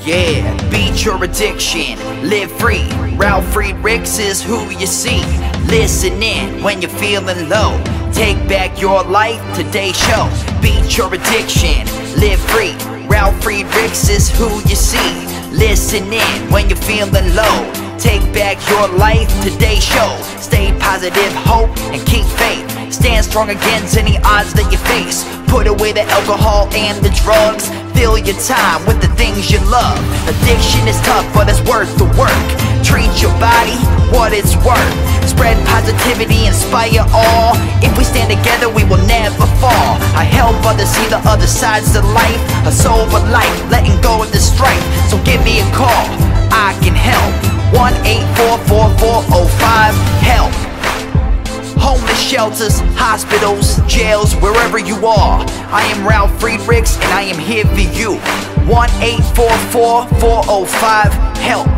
Yeah, beat your addiction, live free. Ralf Friedrichs is who you see. Listen in when you're feeling low. Take back your life, today's show. Beat your addiction, live free. Ralf Friedrichs is who you see. Listen in when you're feeling low. Take back your life, today's show. Stay positive, hope, and keep faith. Stand strong against any odds that you face. Put away the alcohol and the drugs. Fill your time with the things you love. Addiction is tough, but it's worth the work. Treat your body what it's worth. Spread positivity, inspire all. If we stand together, we will never fall. I help others see the other sides of life. A sober life, letting go of the strife. So give me a call, I can help. 1-844-4405-HELP. Homeless shelters, hospitals, jails, wherever you are. I am Ralf Friedrichs and I am here for you. 1-844-405-HELP.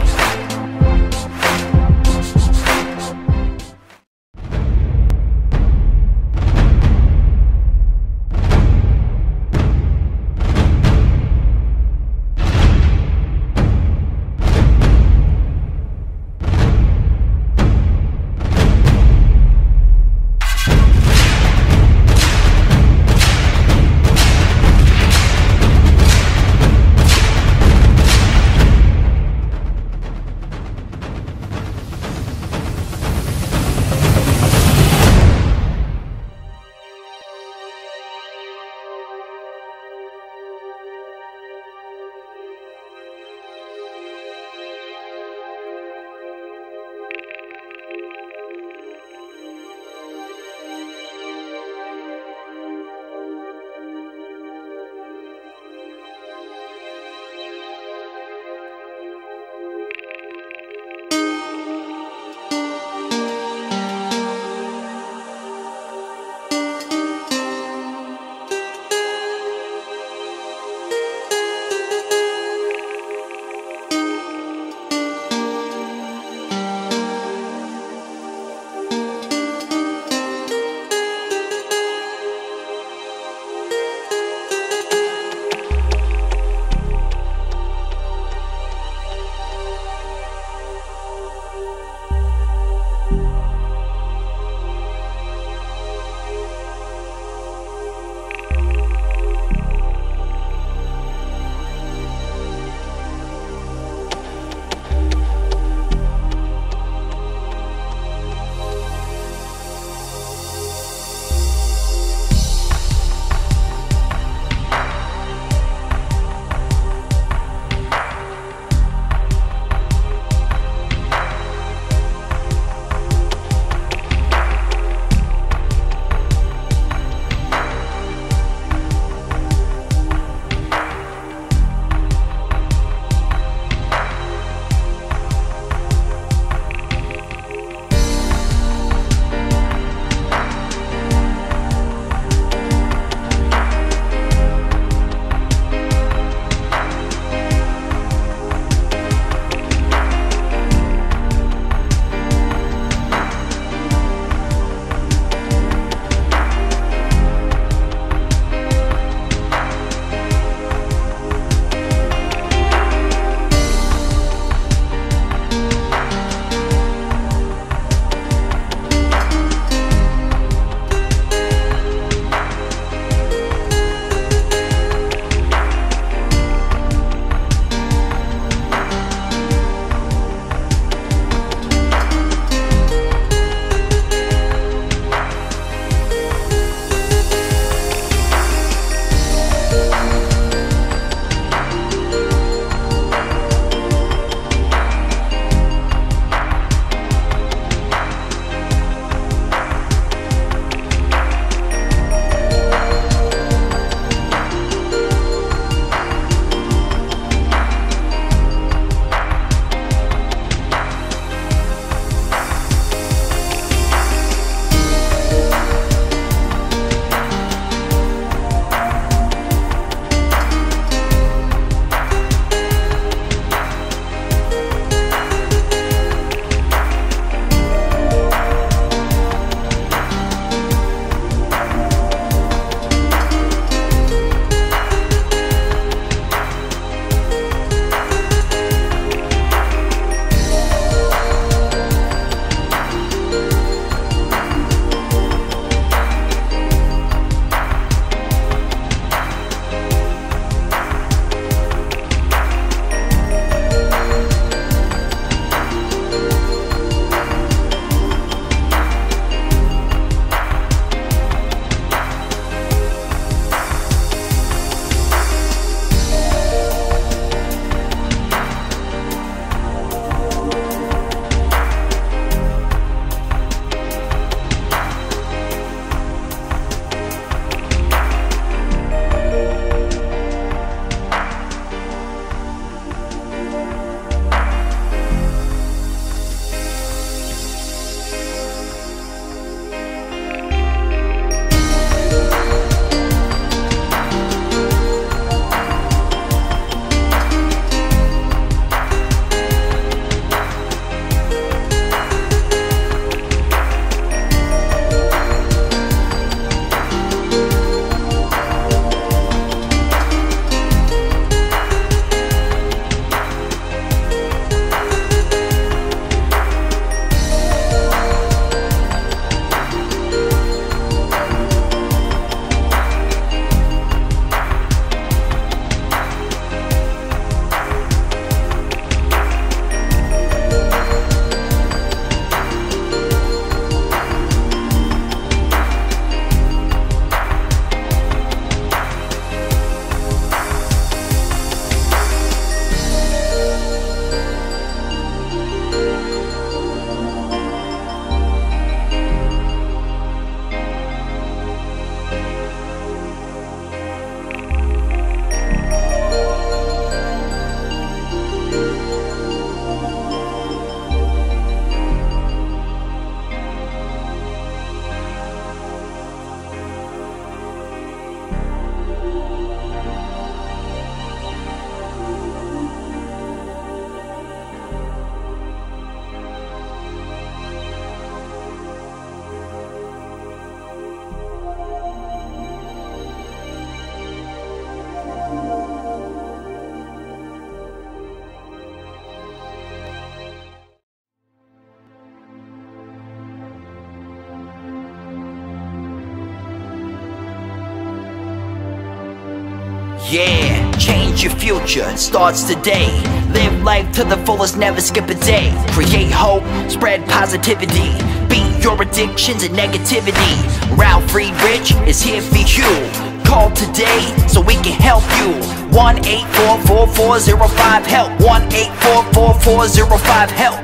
Yeah, change your future, starts today. Live life to the fullest, never skip a day. Create hope, spread positivity. Beat your addictions and negativity. Ralf Friedrichs is here for you. Call today so we can help you. 1-844-405-HELP. 1-844-405-HELP.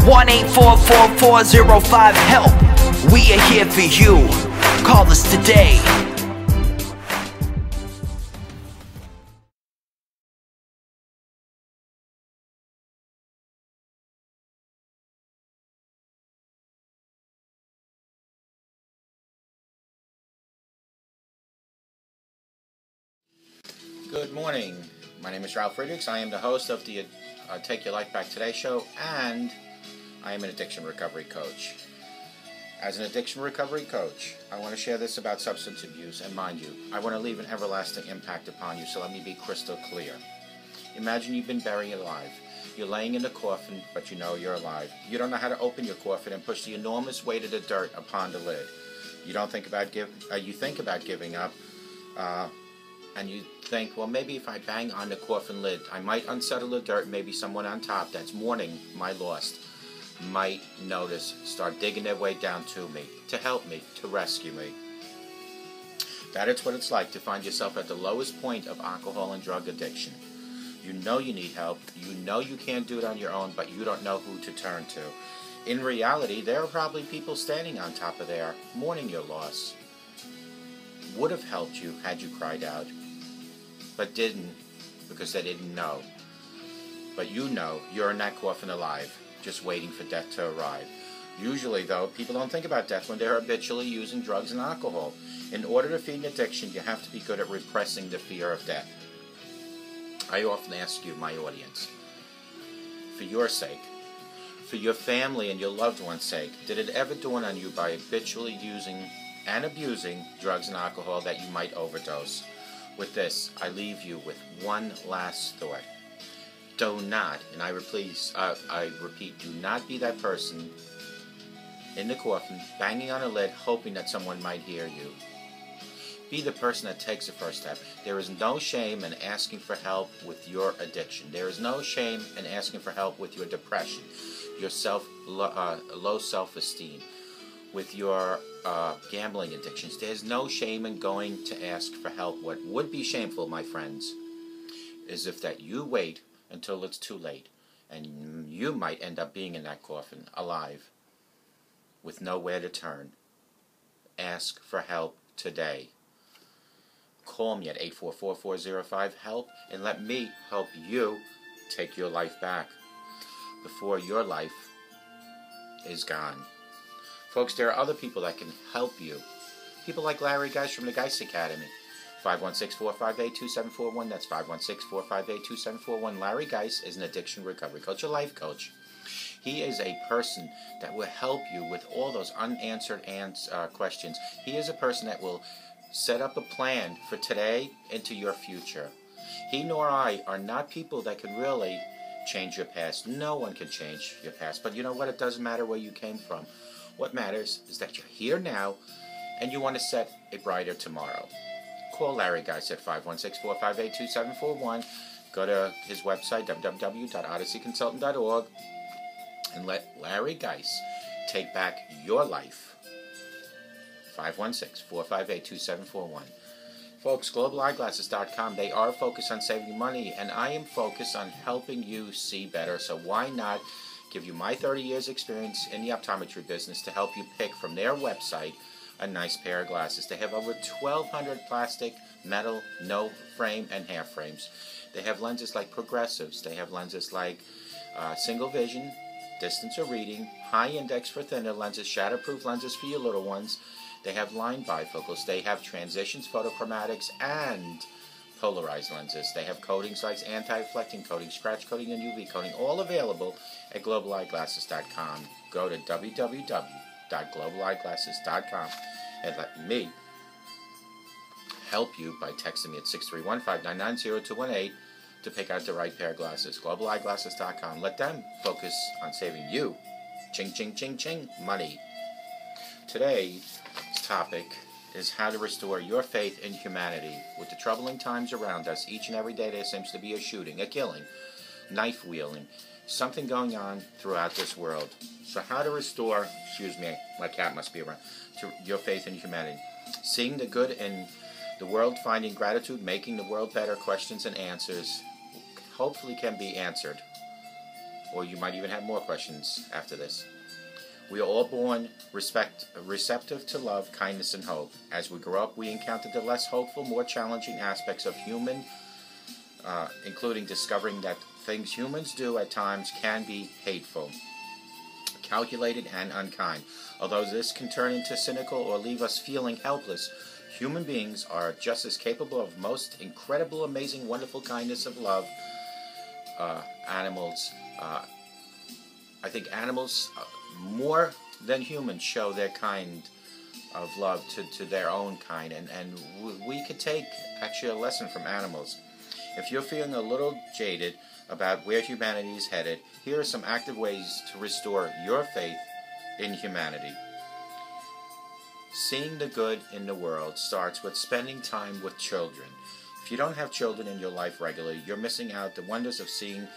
1-844-405-HELP. We are here for you. Call us today. Good morning. My name is Ralf Friedrichs. I am the host of the Take Your Life Back Today show, and I am an addiction recovery coach. As an addiction recovery coach, I want to share this about substance abuse, and mind you, I want to leave an everlasting impact upon you, so let me be crystal clear. Imagine you've been buried alive. You're laying in a coffin, but you know you're alive. You don't know how to open your coffin and push the enormous weight of the dirt upon the lid. You don't think about you think about giving up, and you think, well, maybe if I bang on the coffin lid, I might unsettle the dirt. Maybe someone on top that's mourning my loss might notice, start digging their way down to me, to help me, to rescue me. That is what it's like to find yourself at the lowest point of alcohol and drug addiction. You know you need help. You know you can't do it on your own, but you don't know who to turn to. In reality, there are probably people standing on top of there, mourning your loss. Would have helped you had you cried out, but didn't because they didn't know. But you know you're in that coffin alive, just waiting for death to arrive. Usually, though, people don't think about death when they're habitually using drugs and alcohol. In order to feed an addiction, you have to be good at repressing the fear of death. I often ask you, my audience, for your sake, for your family and your loved one's sake, did it ever dawn on you by habitually using and abusing drugs and alcohol that you might overdose? With this, I leave you with one last thought. Do not, and I repeat, do not be that person in the coffin, banging on a lid, hoping that someone might hear you. Be the person that takes the first step. There is no shame in asking for help with your addiction. There is no shame in asking for help with your depression, your low self-esteem, with your gambling addictions. There's no shame in going to ask for help. What would be shameful, my friends, is if that you wait until it's too late, and you might end up being in that coffin, alive, with nowhere to turn. Ask for help today. Call me at 844-405-HELP, and let me help you take your life back before your life is gone. Folks, there are other people that can help you. People like Larry Geis from the Geis Academy. 516-458-2741. That's 516-458-2741. Larry Geis is an addiction recovery coach, a life coach. He is a person that will help you with all those unanswered questions. He is a person that will set up a plan for today into your future. He nor I are not people that can really change your past. No one can change your past. But you know what? It doesn't matter where you came from. What matters is that you're here now and you want to set a brighter tomorrow. Call Larry Geis at 516-458-2741. Go to his website, www.odysseyconsultant.org, and let Larry Geis take back your life. 516-458-2741. Folks, globaleyeglasses.com, they are focused on saving money, and I am focused on helping you see better. So why not give you my 30 years experience in the optometry business to help you pick from their website a nice pair of glasses. They have over 1,200 plastic, metal, no frame, and half frames. They have lenses like progressives. They have lenses like single vision, distance or reading, high index for thinner lenses, shatterproof lenses for your little ones. They have line bifocals. They have transitions, photochromatics, and polarized lenses. They have coatings like anti-reflecting coating, scratch coating, and UV coating, all available at globaleyeglasses.com. Go to www.globaleyeglasses.com and let me help you by texting me at 631-599-0218 to pick out the right pair of glasses. globaleyeglasses.com. Let them focus on saving you. Ching, ching, ching, ching, money. Today's topic is how to restore your faith in humanity. With the troubling times around us, each and every day there seems to be a shooting, a killing, knife wielding, something going on throughout this world. So how to restore, excuse me, my cat must be around, to your faith in humanity. Seeing the good in the world, finding gratitude, making the world better, questions and answers hopefully can be answered. Or you might even have more questions after this. We are all born receptive to love, kindness, and hope. As we grow up, we encounter the less hopeful, more challenging aspects of human, including discovering that things humans do at times can be hateful, calculated, and unkind. Although this can turn into cynical or leave us feeling helpless, human beings are just as capable of most incredible, amazing, wonderful kindness of love. Animals, I think animals more than humans show their kind of love to their own kind, and we could take actually a lesson from animals. If you're feeling a little jaded about where humanity is headed, here are some active ways to restore your faith in humanity. Seeing the good in the world starts with spending time with children. If you don't have children in your life regularly, you're missing out the wonders of seeing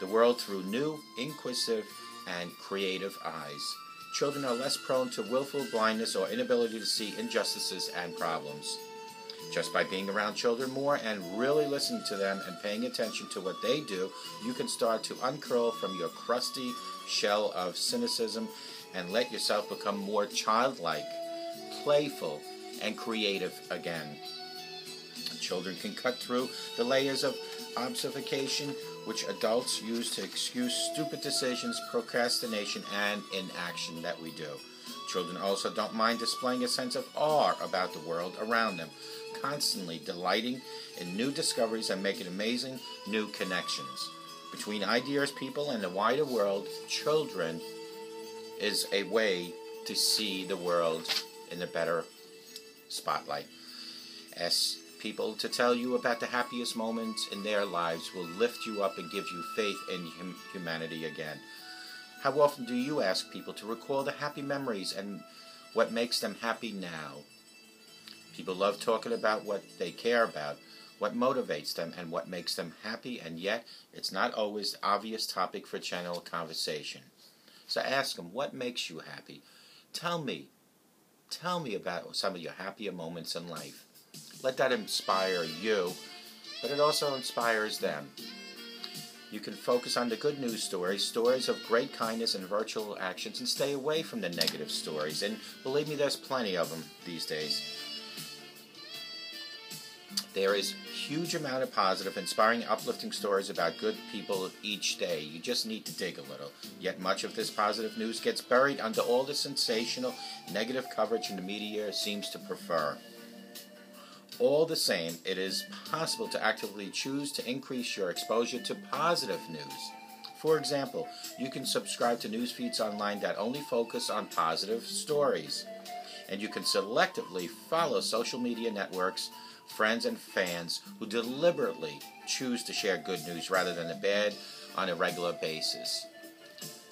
the world through new, inquisitive, and creative eyes. Children are less prone to willful blindness or inability to see injustices and problems. Just by being around children more and really listening to them and paying attention to what they do, you can start to uncurl from your crusty shell of cynicism and let yourself become more childlike, playful, and creative again. Children can cut through the layers of obfuscation which adults use to excuse stupid decisions, procrastination, and inaction that we do. Children also don't mind displaying a sense of awe about the world around them, constantly delighting in new discoveries and making amazing new connections. Between ideas, people, and the wider world, children is a way to see the world in a better spotlight. Ask people to tell you about the happiest moments in their lives will lift you up and give you faith in humanity again. How often do you ask people to recall the happy memories and what makes them happy now? People love talking about what they care about, what motivates them, and what makes them happy, and yet it's not always the obvious topic for general conversation. So ask them, what makes you happy? Tell me about some of your happier moments in life. Let that inspire you, but it also inspires them. You can focus on the good news stories, stories of great kindness and virtual actions, and stay away from the negative stories. And believe me, there's plenty of them these days. There is a huge amount of positive, inspiring, uplifting stories about good people each day. You just need to dig a little. Yet much of this positive news gets buried under all the sensational, negative coverage the media seems to prefer. All the same, it is possible to actively choose to increase your exposure to positive news. For example, you can subscribe to news feeds online that only focus on positive stories. And you can selectively follow social media networks, friends and fans who deliberately choose to share good news rather than the bad on a regular basis.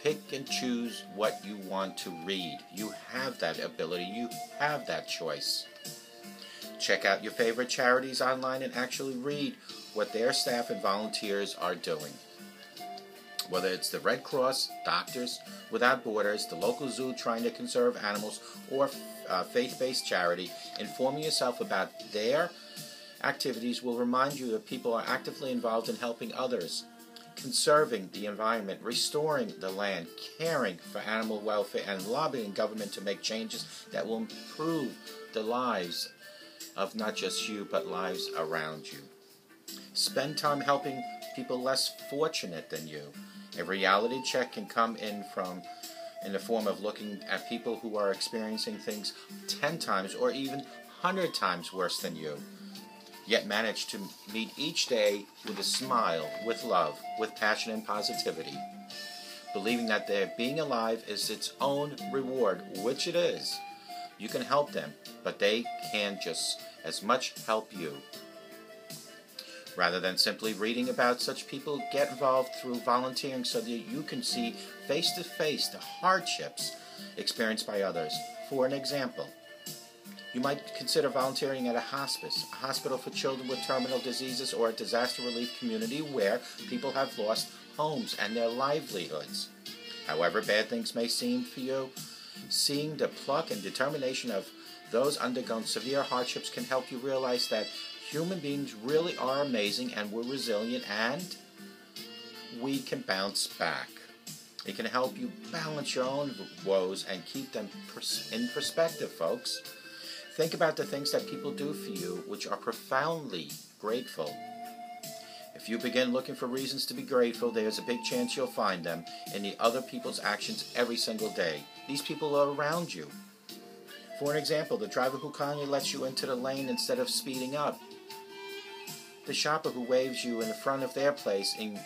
Pick and choose what you want to read. You have that ability. You have that choice. Check out your favorite charities online and actually read what their staff and volunteers are doing. Whether it's the Red Cross, Doctors Without Borders, the local zoo trying to conserve animals, or faith-based charity, informing yourself about their activities will remind you that people are actively involved in helping others, conserving the environment, restoring the land, caring for animal welfare, and lobbying government to make changes that will improve the lives of not just you, but lives around you. Spend time helping people less fortunate than you. A reality check can come in the form of looking at people who are experiencing things 10 times or even 100 times worse than you, yet manage to meet each day with a smile, with love, with passion and positivity, believing that their being alive is its own reward, which it is. You can help them, but they can just as much help you. Rather than simply reading about such people, get involved through volunteering so that you can see face-to-face the hardships experienced by others. For an example, You might consider volunteering at a hospice, a hospital for children with terminal diseases, or a disaster relief community where people have lost homes and their livelihoods. However bad things may seem for you, seeing the pluck and determination of those undergoing severe hardships can help you realize that human beings really are amazing and we're resilient and we can bounce back. It can help you balance your own woes and keep them in perspective, folks. Think about the things that people do for you which are profoundly grateful. If you begin looking for reasons to be grateful, there's a big chance you'll find them in the other people's actions every single day. These people are around you. For an example, the driver who kindly lets you into the lane instead of speeding up. The shopper who waves you in the front of their place in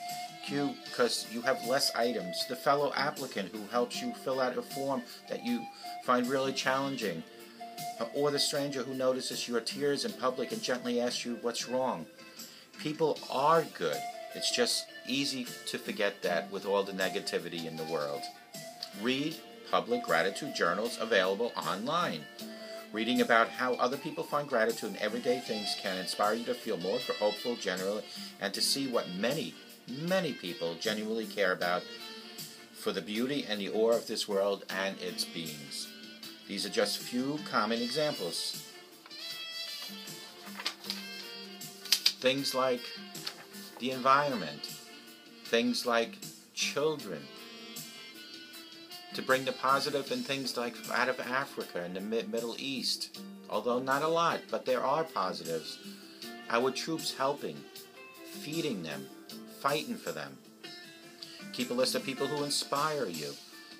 queue because you have less items. The fellow applicant who helps you fill out a form that you find really challenging. Or the stranger who notices your tears in public and gently asks you what's wrong. People are good. It's just easy to forget that with all the negativity in the world. Read public gratitude journals available online. Reading about how other people find gratitude in everyday things can inspire you to feel more hopeful generally and to see what many people genuinely care about for the beauty and the awe of this world and its beings. These are just a few common examples. Things like the environment, things like children, to bring the positive in things like out of Africa and the Middle East, although not a lot, but there are positives. Our troops helping, feeding them, fighting for them. Keep a list of people who inspire you.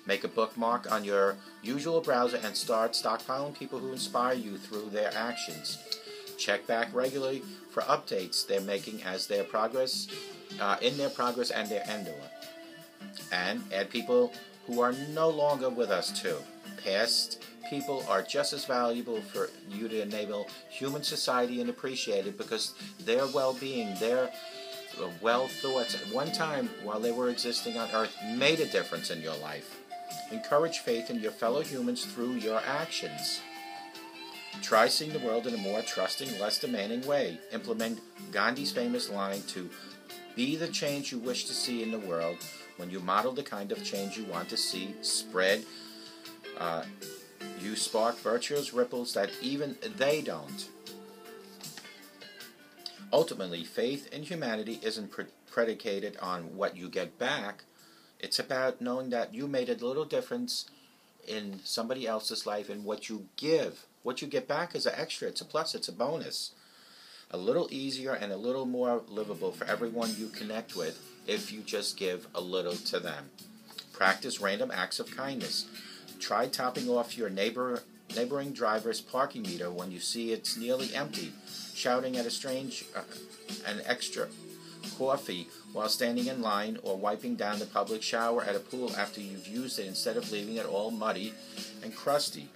Make a bookmark on your usual browser and start stockpiling people who inspire you through their actions. Check back regularly for updates they're making as their progress, in their progress and their endure. And add people who are no longer with us too. Past people are just as valuable for you to enable human society and appreciate it because their well-being, their well thoughts at one time while they were existing on Earth made a difference in your life. Encourage faith in your fellow humans through your actions. Try seeing the world in a more trusting, less demanding way. Implement Gandhi's famous line to be the change you wish to see in the world. When you model the kind of change you want to see spread, you spark virtuous ripples that even they don't. Ultimately, faith in humanity isn't predicated on what you get back. It's about knowing that you made a little difference in somebody else's life and what you give. What you get back is an extra, it's a plus, it's a bonus. A little easier and a little more livable for everyone you connect with if you just give a little to them. Practice random acts of kindness. Try topping off your neighboring driver's parking meter when you see it's nearly empty, shouting at a strange an extra coffee while standing in line, or wiping down the public shower at a pool after you've used it instead of leaving it all muddy and crusty.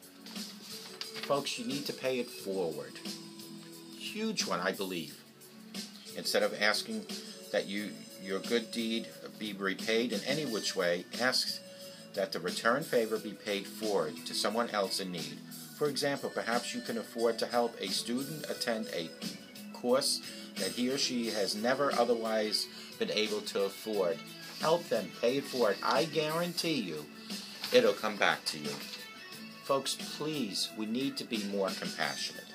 Folks, you need to pay it forward. Huge one, I believe. Instead of asking that your good deed be repaid in any which way, ask that the return favor be paid forward to someone else in need. For example, perhaps you can afford to help a student attend a course that he or she has never otherwise been able to afford. Help them, pay it forward. I guarantee you, it'll come back to you. Folks, please, we need to be more compassionate.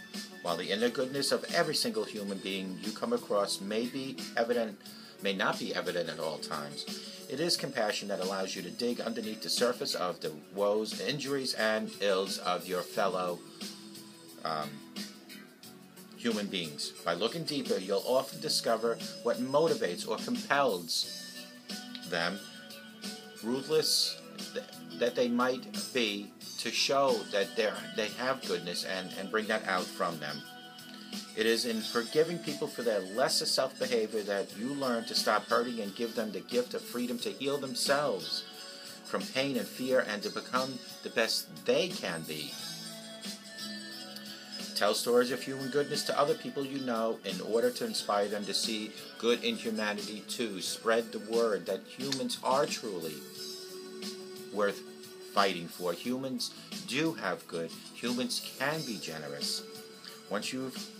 While the inner goodness of every single human being you come across may not be evident at all times, it is compassion that allows you to dig underneath the surface of the woes, injuries, and ills of your fellow human beings. By looking deeper, you'll often discover what motivates or compels them, ruthless that they might be, to show that they have goodness and bring that out from them. It is in forgiving people for their lesser self-behavior that you learn to stop hurting and give them the gift of freedom to heal themselves from pain and fear and to become the best they can be. Tell stories of human goodness to other people you know in order to inspire them to see good in humanity too. Spread the word that humans are truly worth fighting for. Humans do have good. Humans can be generous. Once you've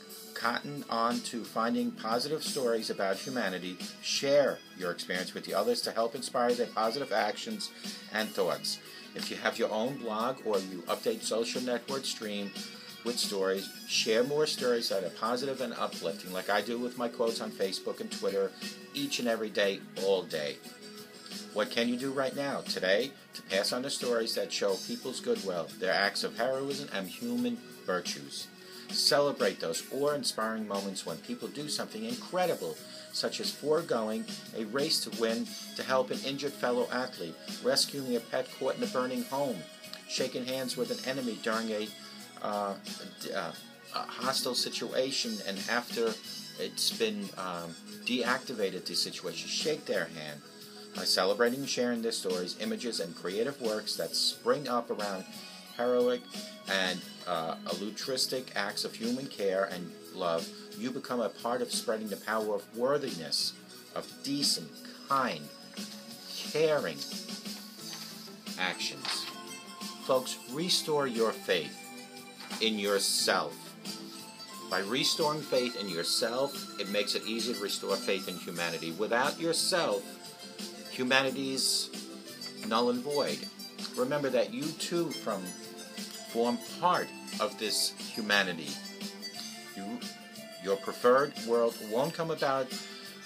gotten on to finding positive stories about humanity, share your experience with the others to help inspire their positive actions and thoughts. If you have your own blog or you update social network stream with stories, share more stories that are positive and uplifting, like I do with my quotes on Facebook and Twitter each and every day, all day. What can you do right now, today, to pass on the stories that show people's goodwill, their acts of heroism and human virtues? Celebrate those awe-inspiring moments when people do something incredible, such as foregoing a race to win to help an injured fellow athlete, rescuing a pet caught in a burning home, shaking hands with an enemy during a hostile situation, and after it's been deactivated, the situation, shake their hand. By celebrating and sharing their stories, images, and creative works that spring up around heroic and altruistic acts of human care and love, you become a part of spreading the power of worthiness, of decent, kind, caring actions. Folks, restore your faith in yourself. By restoring faith in yourself, it makes it easy to restore faith in humanity. Without yourself, humanity's null and void. Remember that you too form part of this humanity. Your preferred world won't come about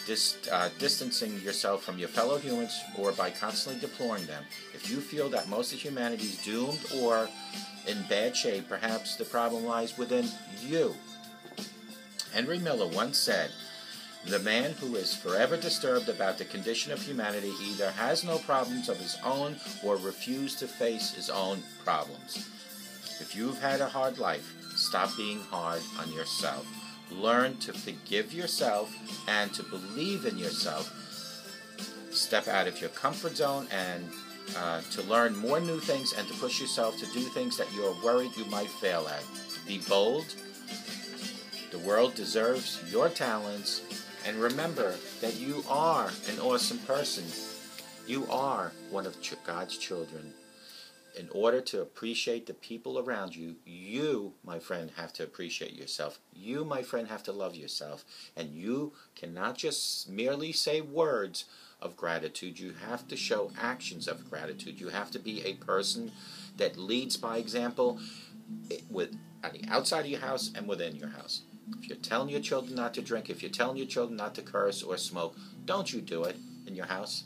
distancing yourself from your fellow humans or by constantly deploring them. If you feel that most of humanity is doomed or in bad shape, perhaps the problem lies within you. Henry Miller once said, "The man who is forever disturbed about the condition of humanity either has no problems of his own or refuses to face his own problems." If you've had a hard life, stop being hard on yourself. Learn to forgive yourself and to believe in yourself. Step out of your comfort zone and to learn more new things and to push yourself to do things that you're worried you might fail at. Be bold. The world deserves your talents. And remember that you are an awesome person. You are one of God's children. In order to appreciate the people around you, you, my friend, have to appreciate yourself. You, my friend, have to love yourself. And you cannot just merely say words of gratitude. You have to show actions of gratitude. You have to be a person that leads by example on the outside of your house and within your house. If you're telling your children not to drink, if you're telling your children not to curse or smoke, don't you do it in your house.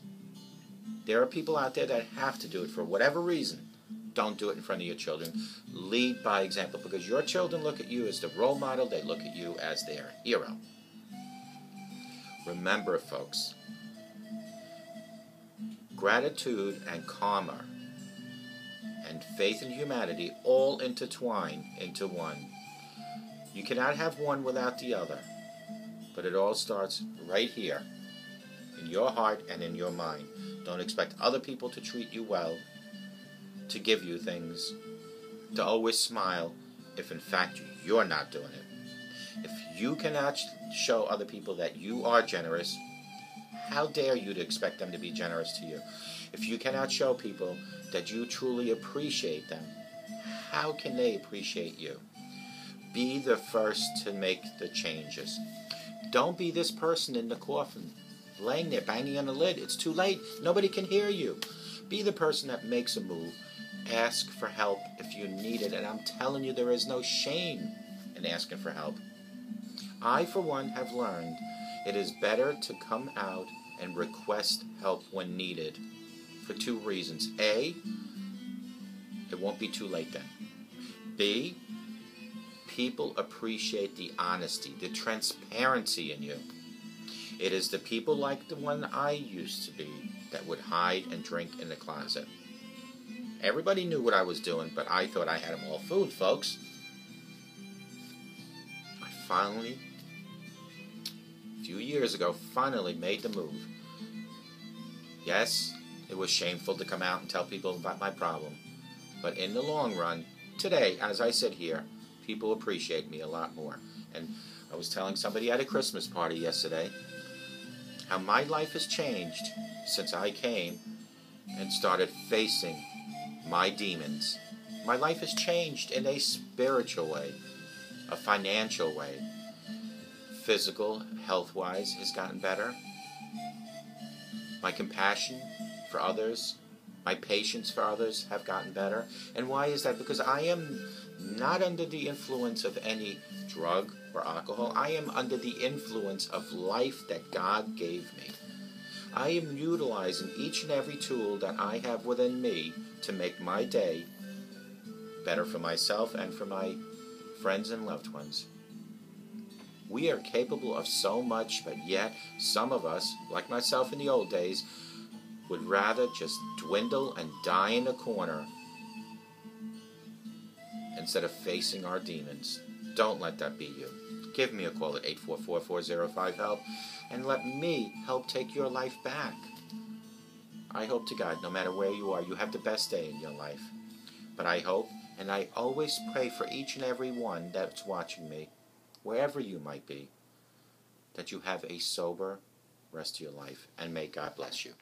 There are people out there that have to do it for whatever reason. Don't do it in front of your children. Lead by example, because your children look at you as the role model. They look at you as their hero. Remember, folks, gratitude and karma and faith in humanity all intertwine into one. You cannot have one without the other, but it all starts right here, in your heart and in your mind. Don't expect other people to treat you well, to give you things, to always smile, if in fact you're not doing it. If you cannot show other people that you are generous, how dare you to expect them to be generous to you? If you cannot show people that you truly appreciate them, how can they appreciate you? Be the first to make the changes. Don't be this person in the coffin, laying there banging on the lid. It's too late. Nobody can hear you. Be the person that makes a move. Ask for help if you need it. And I'm telling you, there is no shame in asking for help. I, for one, have learned it is better to come out and request help when needed for two reasons. A, it won't be too late then. B, people appreciate the honesty, the transparency in you. It is the people like the one I used to be that would hide and drink in the closet. Everybody knew what I was doing, but I thought I had them all fooled, folks. I finally, a few years ago, finally made the move. Yes, it was shameful to come out and tell people about my problem. But in the long run, today, as I sit here, people appreciate me a lot more. And I was telling somebody at a Christmas party yesterday how my life has changed since I came and started facing my demons. My life has changed in a spiritual way, a financial way. Physical, health-wise, has gotten better. My compassion for others, my patience for others have gotten better. And why is that? Because I am not under the influence of any drug or alcohol. I am under the influence of life that God gave me. I am utilizing each and every tool that I have within me to make my day better for myself and for my friends and loved ones. We are capable of so much, but yet some of us, like myself in the old days, would rather just dwindle and die in a corner instead of facing our demons. Don't let that be you. Give me a call at 844-405-HELP and let me help take your life back. I hope to God, no matter where you are, you have the best day in your life. But I hope, and I always pray for each and every one that's watching me, wherever you might be, that you have a sober rest of your life, and may God bless you.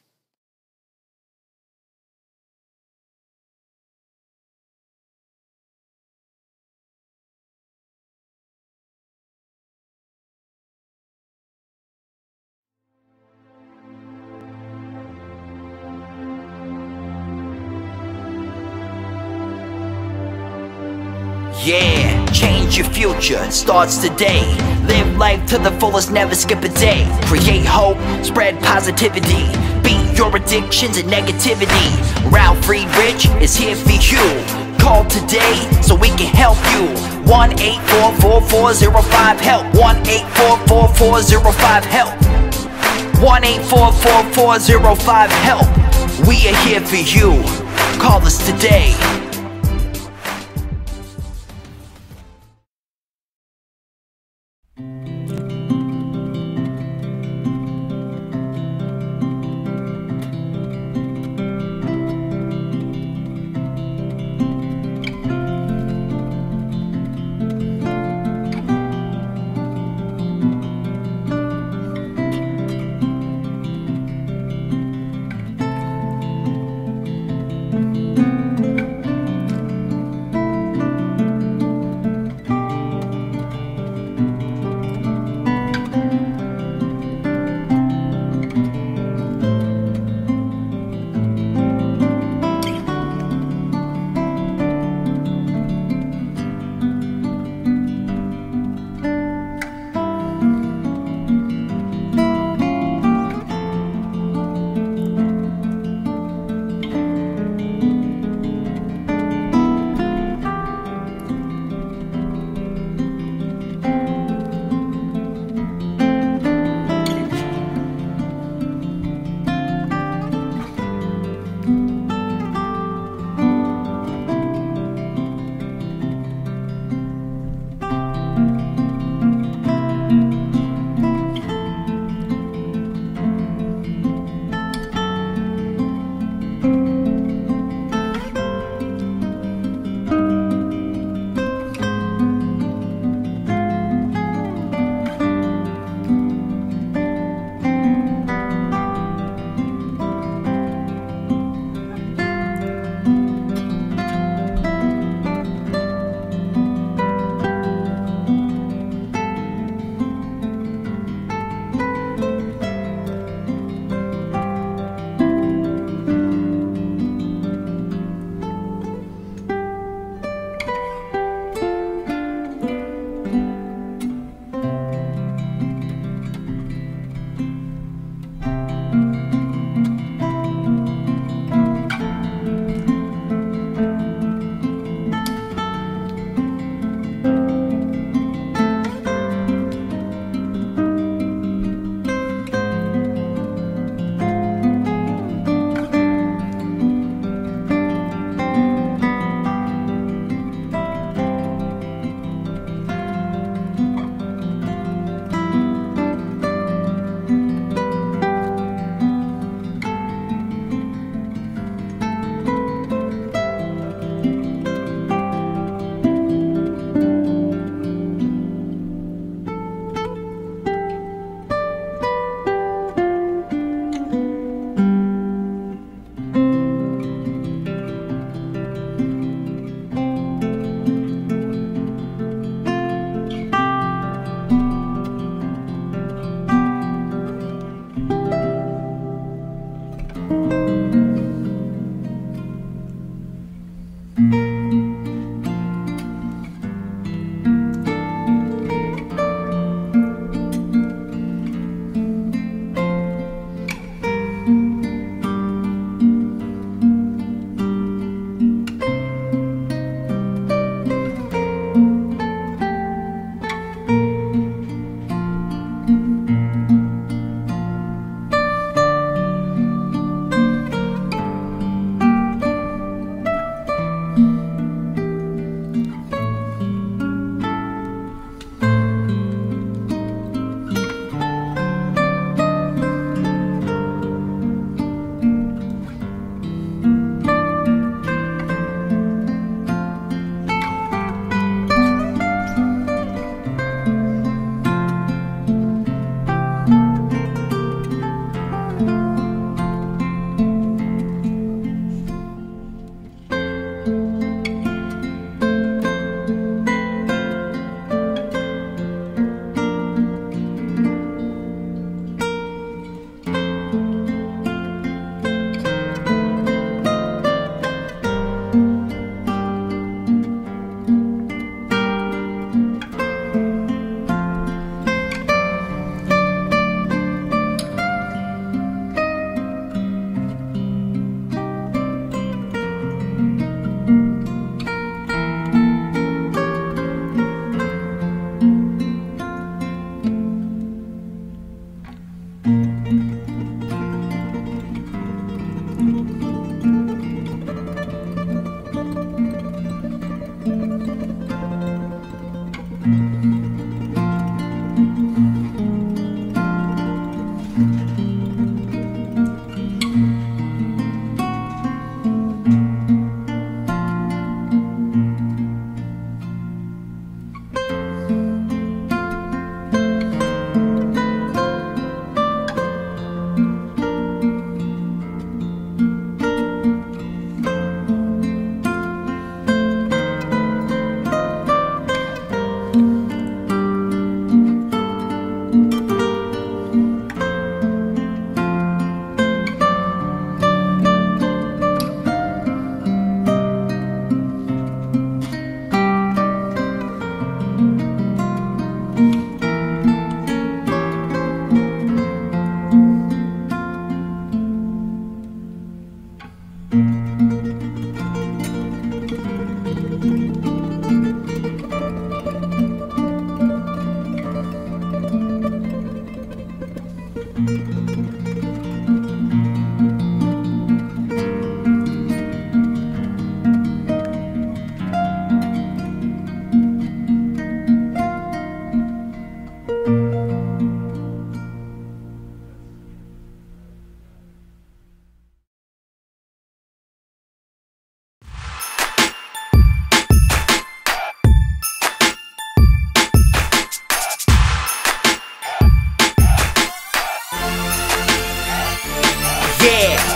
Yeah, change your future, it starts today. Live life to the fullest, never skip a day. Create hope, spread positivity. Beat your addictions and negativity. Ralf Friedrichs is here for you. Call today so we can help you. 1-844-405-HELP. 1-844-405-HELP. 1-844-405-HELP. We are here for you. Call us today.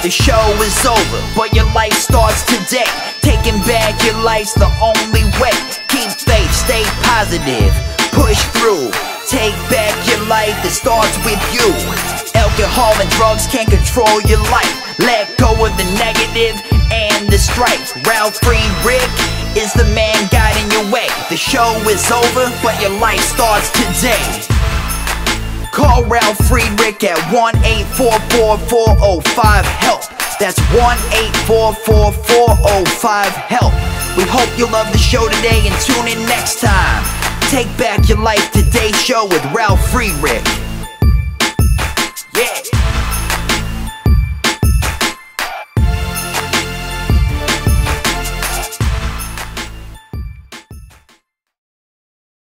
The show is over, but your life starts today. Taking back your life's the only way. Keep faith, stay positive, push through. Take back your life, it starts with you. Alcohol and drugs can't control your life. Let go of the negative and the strife. Ralf Friedrichs is the man guiding your way. The show is over, but your life starts today. Call Ralf Friedrichs at 1-844-405-HELP. That's 1-844-405-HELP. We hope you love the show today and tune in next time. Take back your life today show with Ralf Friedrichs. Yeah.